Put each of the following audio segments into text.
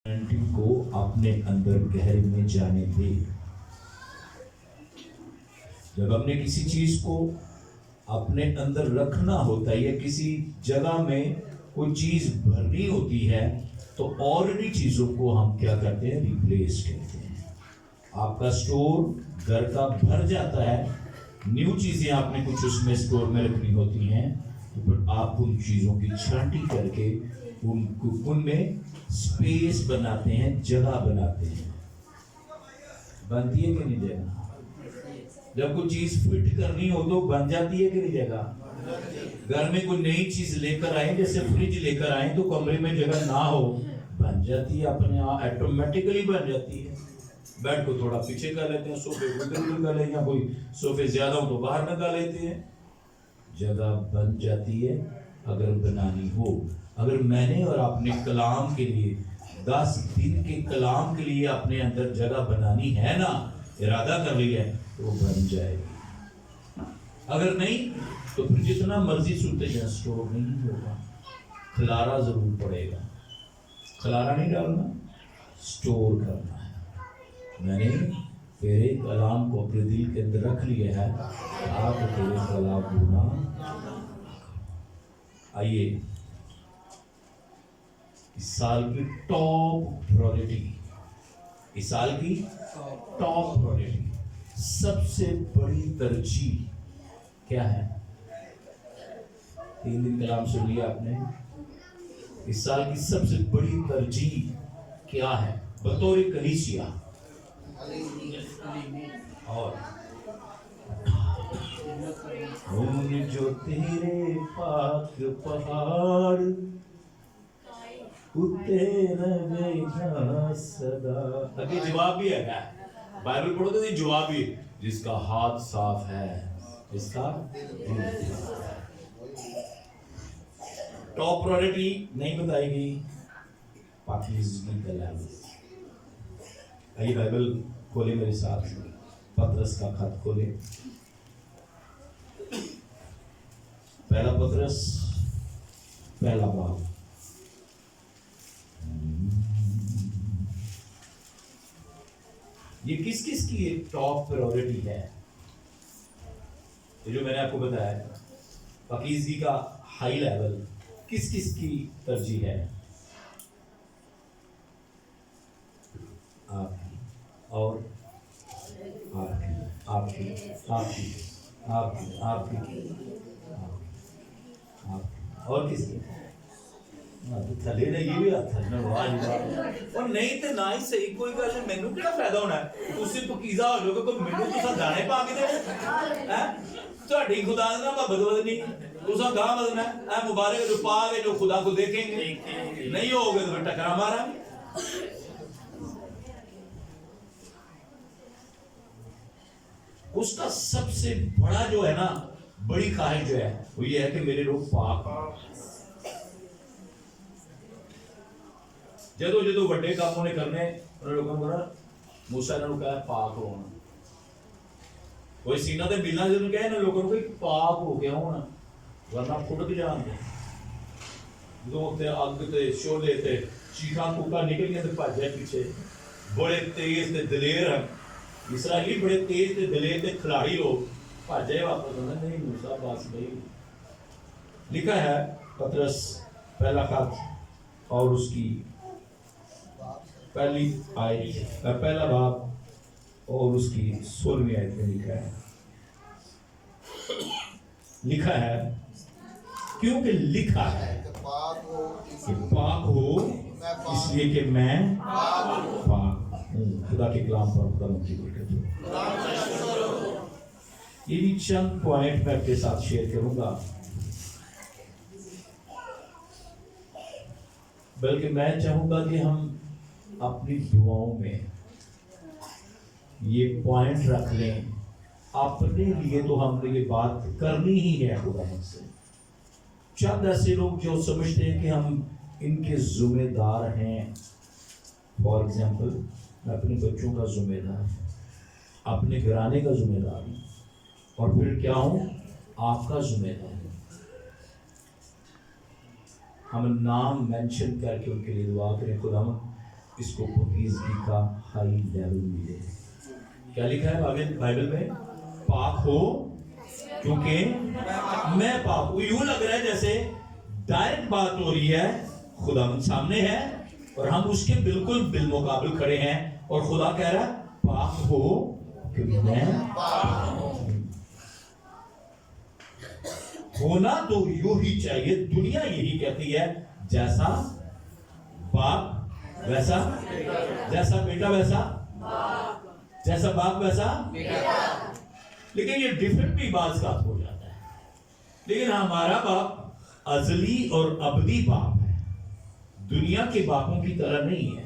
کو اپنے اندر گہرے میں جانے دے۔ جب ہم نے کسی چیز کو اپنے اندر رکھنا ہوتا ہے یا کسی جگہ میں کوئی چیز بھرنی ہوتی ہے تو آلریڈی چیزوں کو ہم کیا کرتے ہیں؟ ریپلیس کرتے ہیں۔ آپ کا سٹور گھر کا بھر جاتا ہے، نیو چیزیں آپ نے کچھ اس میں سٹور میں رکھنی ہوتی ہیں، تو پھر آپ ان چیزوں کی چھانٹی کر کے ان میں سپیس بناتے ہیں، جگہ بناتے ہیں۔ بنتی ہے کہ نہیں جگہ؟ جب کوئی چیز فٹ کرنی ہو تو بن جاتی ہے کہ نہیں جگہ؟ گھر میں کوئی نئی چیز لے کر آئیں، جیسے فریج لے کر آئیں تو کمرے میں جگہ نہ ہو، بن جاتی ہے، اپنے آپ ایٹومیٹکلی بن جاتی ہے۔ بیڈ کو تھوڑا پیچھے کر لیتے ہیں، صوفے کو ادھر کر لیتے ہیں، کوئی صوفے زیادہ ہو تو باہر نکال لیتے ہیں، جگہ بن جاتی ہے۔ اگر بنانی ہو، اگر میں نے اور اپنے کلام کے لیے 10 دن کے کلام کے لیے اپنے اندر جگہ بنانی ہے نا، ارادہ کر لیا ہے تو وہ بن جائے گی۔ اگر نہیں تو پھر جتنا مرضی سنتے جائیں، سٹور نہیں ہوگا، کھلارا ضرور پڑے گا۔ کھلارا نہیں ڈالنا، سٹور کرنا ہے۔ میں نے تیرے کلام کو اپنے دل کے اندر رکھ لیا ہے، آپ تیرے خلاف گناہ۔ آئیے اس سال کی ٹاپ پرائورٹی، اس سال کی ٹاپ پرائورٹی، سب سے بڑی ترجیح کیا ہے؟ 3 دن کلام سن لیا آپ نے۔ اس سال کی سب سے بڑی ترجیح کیا ہے بطور کلیسیا؟ اور ان جو تیرے پاک پہاڑ اترے گا صدا۔ اگے جواب بھی ہے، بائبل پڑھو تو جواب بھی، جس کا ہاتھ صاف ہے، جس کا دل صاف ہے۔ ٹاپ پرائورٹی نہیں بتائی گئی، پاکیزگی کا لیول۔ آئیے بائبل کھولے میرے ساتھ، پطرس کا خط کھولے، پہلا پطرس پہلا باب۔ یہ کس کس کی ٹاپ پرائورٹی ہے؟ یہ جو میں نے آپ کو بتایا پاکیزگی کا ہائی لیول کس کس کی ترجیح ہے؟ آپ کی اور آپ کی، آپ کی، آپ کی، آپ کی، آپ کی، اور کس کی؟ تھلے نے یہ بھی اور نہیں تو نہ ہی صحیح، کوئی گل نہیں، مینوں کیا فائدہ ہونا ہے؟ تسی پکیزہ ہو جاؤ گے، کوئی مینوں تساں دانے پا کے دے تہاڈی خدا دا محبت بدنی، تساں گاہ بدنا ہے۔ اے مبارک جو پا گے جو خدا کو دیکھیں گے، نہیں ہوگے تو پھر ٹکرا مارا۔ اس کا سب سے بڑا جو ہے نا، بڑی خواہش جو ہے وہ یہ ہے کہ میرے لوگ پاک ہوں۔ جدو جدو بڑے کاموں نے کرنے، انہوں نے لوگوں کو کہا موسیٰ نے کہا پاک ہونا، کوئی سینہ دے ملنا جدو کہا انہوں نے لوگوں کو پاک ہو گیا ہونا، ورنہ پھٹک جان دے۔ جدو وقت آگ تے شولے تے چیخاں کوکا نکل گئے تے بھاجے پیچھے، بڑے تیز تے دلیر ہیں اسرائیلی، بڑے تیز تے دلیر تے کھلاڑی لوگ بھاجے واپس ہونا، نہیں موسیٰ باس نہیں۔ لکھا ہے پطرس پہلا خط اور اس کی پہلی آیت، پہلا باب اور اس کی 16ویں آیت میں لکھا ہے کیونکہ لکھا ہے کہ پاک ہو اس لیے کہ میں پاک ہوں۔ خدا کے کلام پر خدا مجھے برکت ہو۔ یہ بھی چند پوائنٹ میں آپ کے ساتھ شیئر کروں گا، بلکہ میں چاہوں گا کہ ہم اپنی دعاؤں میں یہ پوائنٹ رکھ لیں۔ اپنے لیے تو ہم نے یہ بات کرنی ہی ہے خدا ہم سے۔ چند ایسے لوگ جو سمجھتے ہیں کہ ہم ان کے ذمہ دار ہیں، فار ایگزامپل میں اپنے بچوں کا ذمہ دار ہوں، اپنے گھرانے کا ذمہ دار ہوں، اور پھر کیا ہوں؟ آپ کا ذمہ دار ہوں۔ ہم نام مینشن کر کے ان کے لیے دعا کریں، خدا اس کو پاکیزگی کا ہائی لیول ملے. کیا لکھا ہے بائبل میں؟ پاک ہو کیونکہ میں پاک ہوں. یوں لگ رہا ہے جیسے ڈائریکٹ بات ہو رہی ہے، خدا من سامنے ہے اور ہم اس کے بالکل بالمقابل کھڑے ہیں، اور خدا کہہ رہا ہے پاک ہو کیونکہ میں پاک ہوں. ہونا تو یوں ہی چاہیے. دنیا یہی کہتی ہے جیسا باپ ویسا، جیسا بیٹا ویسا، جیسا باپ ویسا بیٹا. لیکن یہ ڈیفرنٹ بھی بعض کا ہو جاتا ہے. لیکن ہمارا باپ ازلی اور ابدی باپ ہے، دنیا کے باپوں کی طرح نہیں ہے.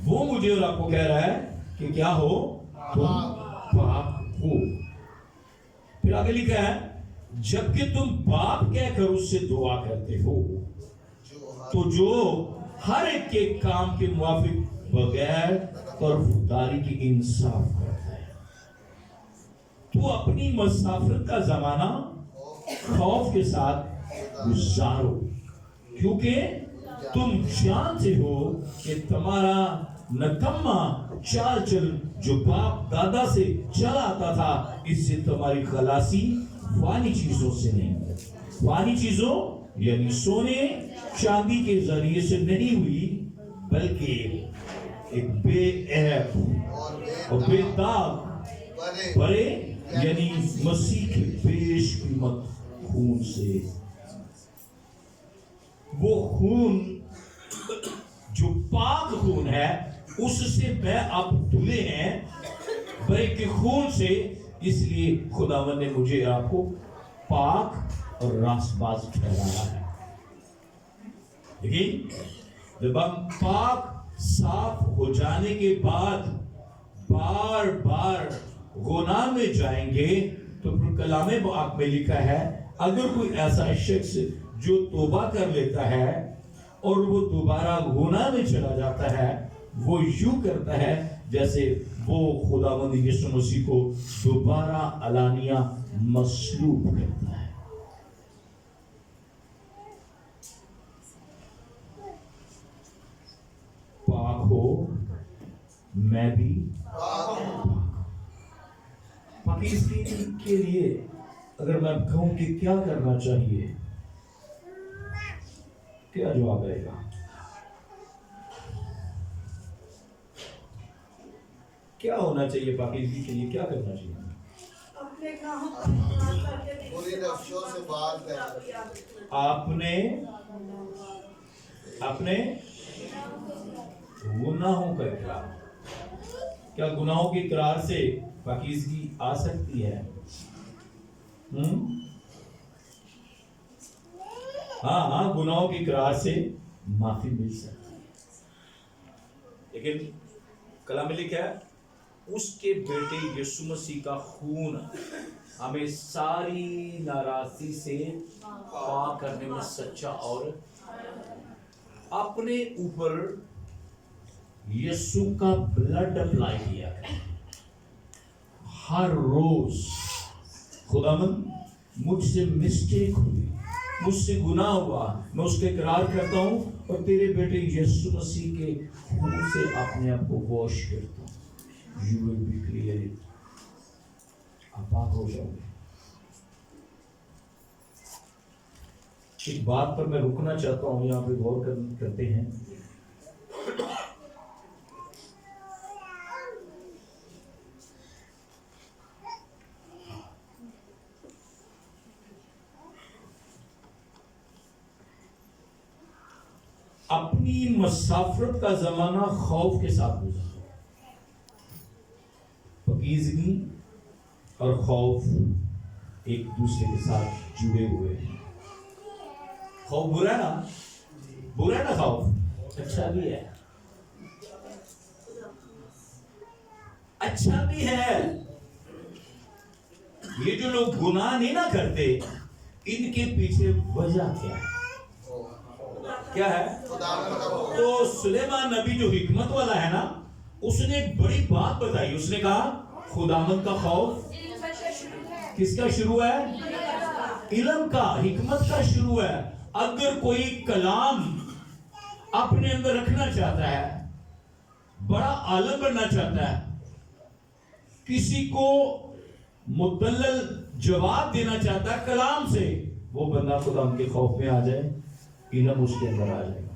وہ مجھے اور آپ کو کہہ رہا ہے کہ کیا ہو؟ تم باپ ہو. پھر آگے لکھا ہے جبکہ تم باپ کہہ کر اس سے دعا کرتے ہو تو جو ہر ایک کے کام کے موافق بغیر طرفداری کی انصاف کرتا ہے. تو اپنی مسافرت کا زمانہ خوف کے ساتھ گزارو، کیونکہ تم جانتے ہو کہ تمہارا نکما چال چل جو باپ دادا سے چلا آتا تھا، اس سے تمہاری خلاصی فانی چیزوں سے نہیں، فانی چیزوں یعنی سونے چاندی کے ذریعے سے نہیں ہوئی، بلکہ ایک بے عیب اور بے داغ برے یعنی مسیح کے بیش قیمت خون سے. وہ خون جو پاک خون ہے اس سے میں اب دھلے ہیں برے کے خون سے. اس لیے خداوند نے مجھے آپ کو پاک اور راست باز ٹھہرایا ہے. لیکن جب ہم پاک صاف ہو جانے کے بعد بار بار گناہ میں جائیں گے تو پھر کلام پاک میں لکھا ہے اگر کوئی ایسا شخص جو توبہ کر لیتا ہے اور وہ دوبارہ گناہ میں چلا جاتا ہے، وہ یوں کرتا ہے جیسے وہ خداوند یسوع مسیح کو دوبارہ علانیہ مصلوب کرتا ہے. پاک ہو میں بھی پاک. پاکیزگی کے لیے اگر میں کہوں کہ کیا کرنا چاہیے، کیا جواب آئے گا؟ کیا ہونا چاہیے پاکیزگی کے لیے؟ کیا کرنا چاہیے؟ اپنے گناہوں کا اقرار. کیا گناہوں کے اقرار سے پاکیزگی آ سکتی ہے؟ ہاں گناہوں کے اقرار سے معافی مل سکتی ہے. لیکن کلام میں لکھا ہے اس کے بیٹے یسوع مسیح کا خون ہمیں ساری ناراضی سے پاک کرنے میں سچا اور اپنے اوپر یسوع کا بلڈ اپلائی کیا ہے. ہر روز خداوند مجھ سے مسٹیک ہوئی، مجھ سے گناہ ہوا، میں اس کے اقرار کرتا ہوں اور تیرے بیٹے یسوع مسیح کے خون سے اپنے آپ کو واش کرتا ہوں. You will be clear. آپ پاک ہو جاؤ گے. ایک بات پر میں رکنا چاہتا ہوں، یہاں پہ غور کرتے ہیں. اپنی مسافرت کا زمانہ خوف کے ساتھ گزارو. پاکیزگی اور خوف ایک دوسرے کے ساتھ جڑے ہوئے ہیں. خوف برا ہے نا، برا ہے نا خوف، اچھا بھی ہے، اچھا بھی ہے. یہ جو لوگ گناہ نہیں نہ کرتے ان کے پیچھے وجہ کیا ہے؟ کیا ہے؟ تو سلیمان نبی جو حکمت والا ہے نا، اس نے ایک بڑی بات بتائی. اس نے کہا خداوند کا خوف کس کا شروع ہے؟ علم کا، حکمت کا شروع ہے. اگر کوئی کلام اپنے اندر رکھنا چاہتا ہے بڑا عالم بننا چاہتا ہے, کسی کو مدلل جواب دینا چاہتا ہے کلام سے, وہ بندہ خدا ان کے خوف میں آ جائے, علم اس کے اندر آ جائے گا,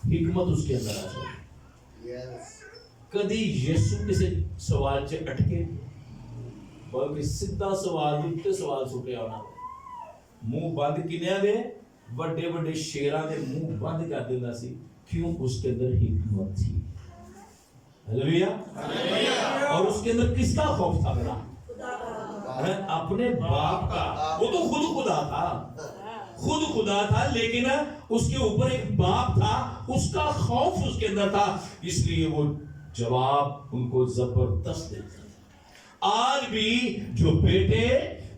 حکمت اس کے اندر آ جائے گی. کدی یسو کسی سوال سے اٹکے, بلکہ سیدھا سوال اٹھتے سوال سٹے آنا, منہ بند کنیا دے بڑے بڑے شیراں دے منہ بند کر دینا سی, کیوں؟ اس کے اندر حکمت تھی. ہلیلویا. اور اس کے اندر کس کا خوف تھا؟ بڑا اپنے باپ کا. وہ تو خود خدا تھا, لیکن اس کے اوپر ایک باپ تھا, اس کا خوف اس کے اندر تھا, اس لیے وہ جواب ان کو زبردست دیتا. آج بھی جو بیٹے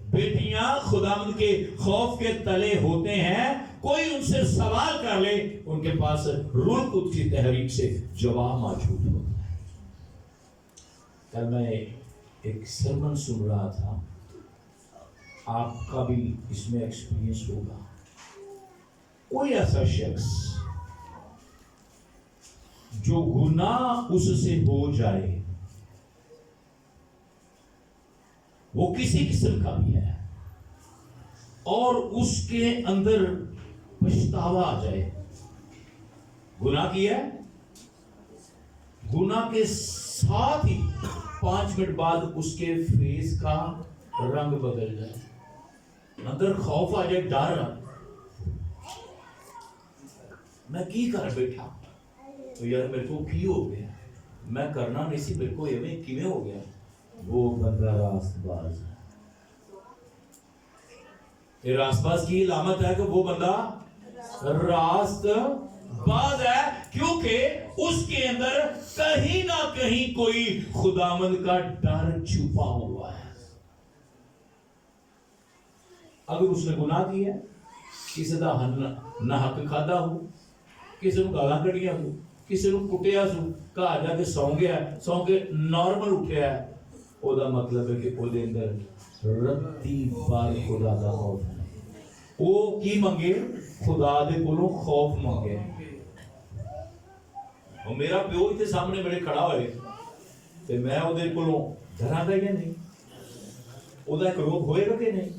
بیٹیاں خداوند کے خوف کے تلے ہوتے ہیں, کوئی ان سے سوال کر لے, ان کے پاس روح القدس کی تحریک سے جواب موجود ہوتا ہے. کل میں ایک سرمن سن رہا تھا, آپ کا بھی اس میں ایکسپیرینس ہوگا. کوئی ایسا شخص جو گناہ اس سے ہو جائے, وہ کسی قسم کا بھی ہے, اور اس کے اندر پچھتاوا آ جائے, گناہ کیا ہے, گناہ کے ساتھ ہی 5 منٹ بعد اس کے فیس کا رنگ بدل جائے, اندر خوف آ جائے, ڈر آ جائے, میں کی کر بیٹھا, تو یار میرے کو کی ہو گیا, میں کرنا نہیں سی, میرے کو ایویں کیویں ہو گیا. وہ بندہ راست باز ہے. یہ راست باز کی علامت ہے کہ وہ بندہ راست باز ہے, کیونکہ اس کے اندر کہیں نہ کہیں کوئی خداوند کا ڈر چھپا ہوا ہے. اگر اس نے گناہ کیا, کسی دا نہ حق کھادا ہو, کسی نے گالاں کڑیاں ہو, کسی نے کٹیا سو, گھر جا کے سو گیا, سو کے نارمل اٹھیا ہے, او دا مطلب ہے کہ او دے اندر رتی بار خدا دا خوف ہے. او کی منگے؟ خدا دے کولوں خوف منگے. اور میرا پیو اتنے سامنے میرے کھڑا ہوئے تے میں او دے کولوں ڈراں گا یا نہیں؟ او دا ایک روپ ہوئے گا کہ نہیں؟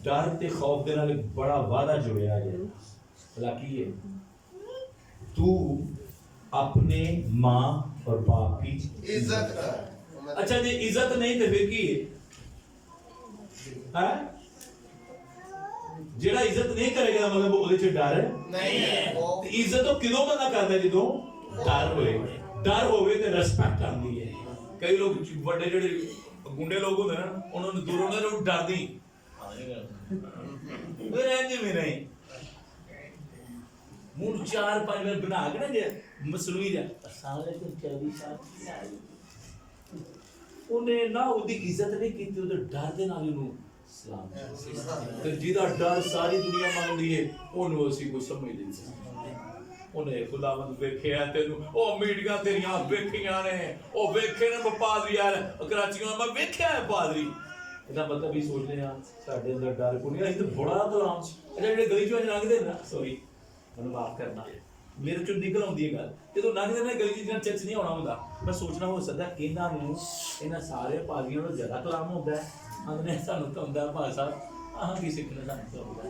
ڈر تے خوف دے نال ایک بڑا وعدہ جڑیا ہے. بھلا کی ہے؟ تو اپنے ماں اور باپ کی عزت کر. اچھا جی عزت نہیں تو پھر کی ہے؟ جیڑا عزت نہیں کرے گا مطلب وہ ڈر ہے نہیں ہے. عزت تو کدوں بندہ کرتا ہے جدوں ڈر ہوئے. ڈر ہوئے تو ریسپیکٹ آتی ہے. کئی لوگ بڑے جڑے گنڈے لوگ ہوتے ہیں نا, انہوں نے دوروں نے ڈر دی میں نہیں منہ 4-5 بار بنا کے نا جی مسلوی جا السلام علیکم چودھری صاحب, انہیں نہ وہ دی عزت نہیں کی, وہ ڈر دے نال انہوں سلام تے جیدا ڈر ساری دنیا مانگدی ہے, انہوں اسی کو سمجھ نہیں سکتے. انہیں خداوند ویکھیا تینوں, او میڈیا تیریاں ویکھیاں نے, او ویکھے نے پادری یار کراچیوں میں ویکھیا ہے پادری. ਇਹਦਾ ਮਤਲਬ ਵੀ ਸੋਚਦੇ ਆ ਸਾਡੇ ਅੰਦਰ ਡਰ ਕੋਈ ਨਹੀਂ, ਅਸੀਂ ਤਾਂ ਬੜਾ ਤਲਾਮ ਜਿਹੜੇ ਗਲੀ ਚੋਂ ਲੰਘਦੇ ਨਾ, ਸੌਰੀ ਮੈਨੂੰ ਮਾਫ ਕਰਨਾ, ਮੇਰੇ ਚੋਂ ਨਿਕਲ ਆਉਂਦੀ ਹੈ ਗੱਲ, ਜਦੋਂ ਲੰਘਦੇ ਨਾ ਗਲੀ ਚ ਚਰਚ ਨਹੀਂ ਆਉਣਾ ਹੁੰਦਾ, ਮੈਂ ਸੋਚਣਾ ਹੋ ਸਕਦਾ ਇਹਨਾਂ ਨੂੰ ਇਹਨਾਂ ਸਾਰੇ ਪਾਦਰੀਆਂ ਨੂੰ ਜ਼ਿਆਦਾ ਕਲਾਮ ਹੁੰਦਾ ਹੈ, ਆਂਦੇ ਸਾਨੂੰ ਤਾਂ ਹੁੰਦਾ ਭਾਈ ਸਾਹਿਬ ਆਹ ਕੀ ਸਿੱਖਣਾ ਸਾਨੂੰ ਤਾਂ ਹੁੰਦਾ.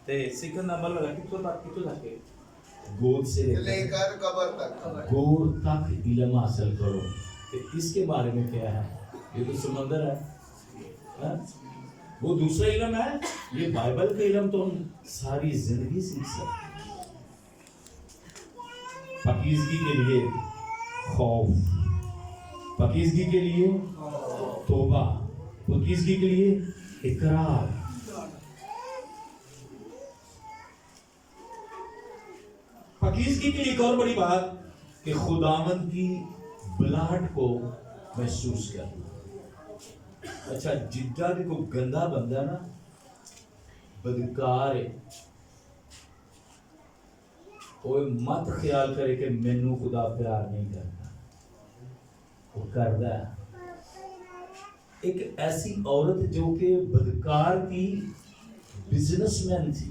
ਤੇ ਸਿੱਖਣ ਦਾ ਮਤਲਬ ਹੈ ਕਿੱਥੋਂ ਤੱਕ گود سے لے کر قبر تک گور تک علم حاصل کرو. اس کے بارے میں کیا ہے؟ یہ تو سمندر ہے, وہ دوسرا علم ہے. یہ بائبل کا علم تو ہم ساری زندگی سیکھ سکتے. پاکیزگی کے لیے خوف, پاکیزگی کے لیے توبہ, پاکیزگی کے لیے اقرار. پاکیزگی کے لیے ایک اور بڑی بات کہ خداوند کی بلاٹ کو محسوس کرنا. اچھا جدہ بھی کوئی گندہ بندہ نا, بدکار ہے, وہ مت خیال کرے کہ مینو خدا پیار نہیں کرتا, وہ کرتا ہے. ایک ایسی عورت جو کہ بدکار کی, بزنس مین تھی,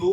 2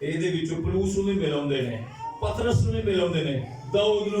ਇਹਦੇ ਵਿੱਚੋਂ ਪਲੂਸ ਨੂੰ ਵੀ ਮਿਲਾਉਂਦੇ ਨੇ, ਪਤਰਸ ਨੂੰ ਵੀ ਮਿਲਾਉਂਦੇ ਨੇ, ਦਾਊਦ ਨੂੰ,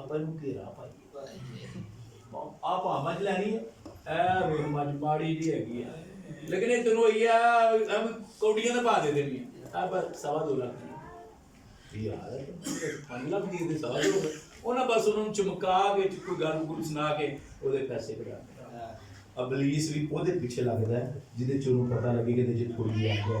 ਆਪਾਂ ਨੂੰ ਘੇਰਾ ਪਾਈ ਆ ਭਾਵੇਂ ਚ ਲੈਣੀ ਹੈ ਐ ਵੇਖ ਮੱਝ ਮਾੜੀ ਜੀ ਹੈਗੀ ਆ, ਲੇਕਿਨ ਇਹ ਤੈਨੂੰ ਇਹ ਆ ਕੌਡੀਆਂ ਦੇ ਪਾ ਦੇ ਦੇਣੀ ਆ ਬਸ 2.5 ਲੱਖ ਯਾਰ 5 ਲੱਖ ਦੀ ਦੇ 2.5 ਉਹਨਾਂ ਬਸ ਉਹਨਾਂ ਨੂੰ ਚਮਕਾ ਕੇ ਕੋਈ ਗੱਲ ਗੁਰੂ ਸੁਣਾ ਕੇ ਉਹਦੇ ਪੈਸੇ ਕਢਾ। ਅਬਲੀਸ ਵੀ ਉਹਦੇ ਪਿੱਛੇ ਲੱਗਦਾ ਜਿਹਦੇ ਚ ਉਹਨੂੰ ਪਤਾ ਲੱਗੇ ਕਿ ਇਹਦੇ ਚ ਥੋੜੀ ਜਿਹੀ ਅੱਗ ਹੈ।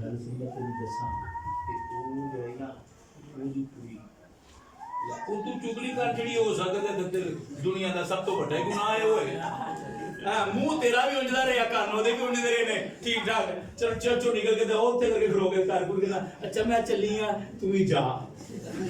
ਗੱਲ ਸੁਣ ਲੈ ਤੈਨੂੰ ਦੱਸਾਂ ਕਿ ਉਹ ਜਿਹੜੀ ਨਾ ਉਹਦੀ ਕੁੜੀ ਉਹ ਤੂੰ ਚੁਗਲੀ ਕਰ ਜਿਹੜੀ ਹੋ ਸਕਦਾ ਤੇ ਦੁਨੀਆ ਦਾ ਸਭ ਤੋਂ ਵੱਡਾ ਗੁਨਾਹ ਇਹ ਹੋਏ ਹਾਂ ਮੂੰਹ ਤੇਰਾ ਵੀ ਉਂਝਦਾ ਰਿਹਾ ਕੰਨ ਉਹਦੇ ਵੀ ਉਂਝਦੇ ਰਹੇ ਨੇ ਠੀਕ ਠਾਕ ਚਲ ਚੋ ਨਿਕਲ ਕੇ ਤੇ ਉਹ ਉੱਥੇ ਕਰਕੇ ਖਲੋ ਕੇ ਘਰ ਕੋਲ ਕਹਿੰਦਾ ਅੱਛਾ ਮੈਂ ਚੱਲੀ ਆ ਤੂੰ ਵੀ ਜਾ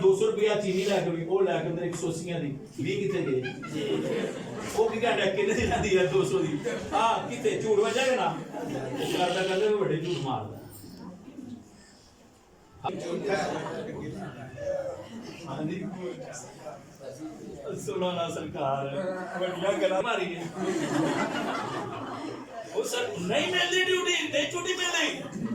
200 ਰੁਪਿਆ ਚੀਨੀ ਲੈ ਕੇ ਉਹ ਲੈ ਕੇ ਅੰਦਰ 180 ਦੀ 20 ਕਿੱਥੇ ਗਏ ਉਹ ਕੀ ਕਹਿੰਦਾ ਕਿੰਨੇ ਦੀ ਜਾਂਦੀ ਹੈ 200 ਦੀ ਹਾਂ ਕਿਤੇ ਝੂਠ ਵਜਾਏਗਾ ਨਾ ਉਹ ਕਰਦਾ ਕਰਦੇ ਵੱਡੇ ਝੂਠ ਮਾਰਦਾ ਹਾਂਜੀ ਸੁਣੋ ਨਾ ਸਰਕਾਰ ਵੱਡੀਆਂ ਗੱਲਾਂ ਮਾਰੀ ਉਹ ਸਰ ਨਹੀਂ ਮਿਲਦੀ ਡਿਊਟੀ ਨਹੀਂ ਛੁੱਟੀ ਮਿਲਦੀ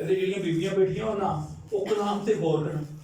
ਇਹਦੇ ਜਿਹੜੀਆਂ ਬੀਬੀਆਂ ਬੈਠੀਆਂ ਹੋ ਨਾ ਉਹ ਕਲਾਮ ਤੇ ਗੌਰ ਕਰਨ